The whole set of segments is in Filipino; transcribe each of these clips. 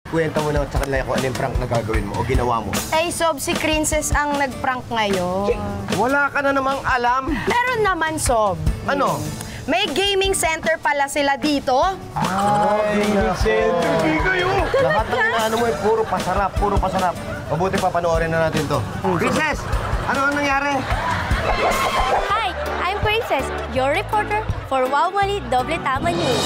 Kwenta mo na sa kanila kung ano yung prank na gagawin mo o ginawa mo. Ay, Sob, si Princess ang nag-prank ngayon. Wala ka na namang alam. Meron naman, Sob. Ano? May gaming center pala sila dito. Gaming center. Hindi kayo. Lahat ng inaano mo puro pasarap, puro pasarap. Mabuti pa panoorin na natin to. Princess, ano ang nangyari? Hi, I'm Princess, your reporter for Wow Mali Doble Tama News.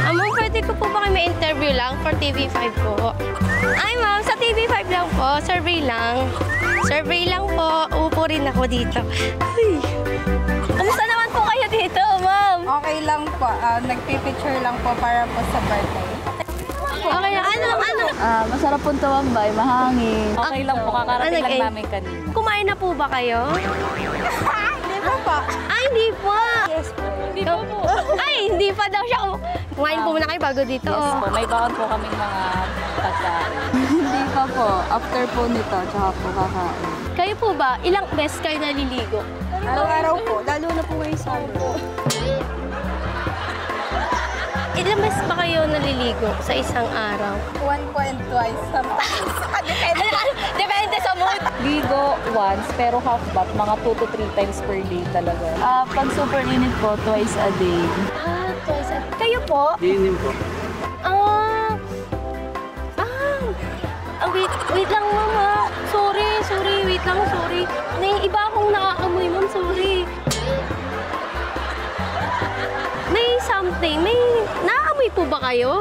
Ma'am, pwede ko po ba kayo may interview lang for TV5 po? Ay, ma'am, sa TV5 lang po. Survey lang. Survey lang po. Upo rin ako dito. Ay. Kumusta naman po kayo dito, ma'am? Okay lang po. Nagpipicture lang po para po sa birthday. Okay, ano? Masarap po tumambay, mahangin. Okay lang po, kakarating lang namin kanina. Kumain na po ba kayo? Hindi po. Ay, hindi po. Yes po. Hindi po po. Ay, hindi pa daw siya. Kumain po muna kayo bago dito. Yes po. May baon po kaming mga pagkain. Hindi pa po. After po nito, tsaka po kakain. Kayo po ba, ilang beses kayo naliligo? Araw-araw po. Lalo na po ngayon sa po. Ilang beses ba kayo naliligo sa isang araw? One po and twice. Sometimes. Depende sa mood. Ligo once, pero half bath, mga 2 to 3 times per day talaga. Pag super init po, twice a day. Twice a... Kayo po? Hindi po. Wait lang, mama. Sorry, wait lang, sorry. May iba akong nakaamoy, ma'am, sorry. May something, may nakaamoy po ba kayo?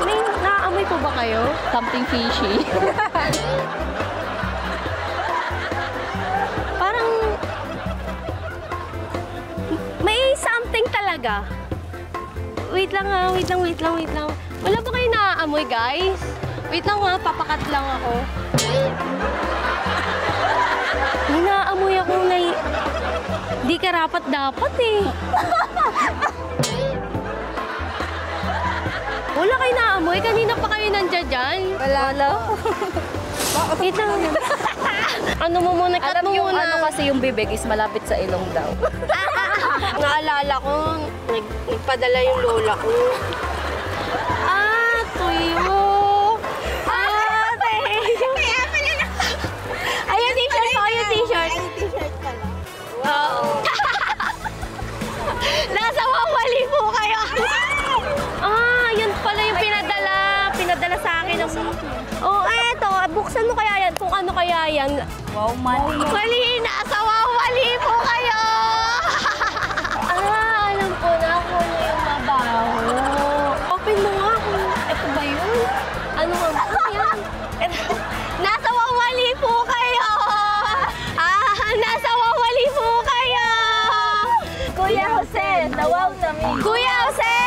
May nakaamoy po ba kayo? Something fishy. Parang may something talaga. Wait lang. Wala ba kayo naaamoy, guys? Wait lang ha, papakat lang ako. May naaamoy ako na di karapat-dapat eh. Wala kayo naaamoy? Kanina pa kayo nandiyan dyan? Wala. Wait lang. Ano mo muna, cut Alam mo yung muna. ano kasi yung bibig is malapit sa ilong daw. Naalala ko, nagpadala yung lola ko. Tuyo. Thank you. Ayun, t-shirt ko, yung t-shirt. Ay, t-shirt pala. Oo. Nasa Wawali po kayo. Yun pala yung pinadala. Pinadala sa akin. Eto, buksan mo kaya yan. Kung ano kaya yan. Wow, mali. Mali, nasa Wawali po kayo. Alam ko na kung ano yung mabaho. Open mo nga kung ito ba yun? Ano yan? Nasa Wawali po kayo. Nasa Wawali po kayo. Kuya Jose, nawaw namin. Kuya Jose!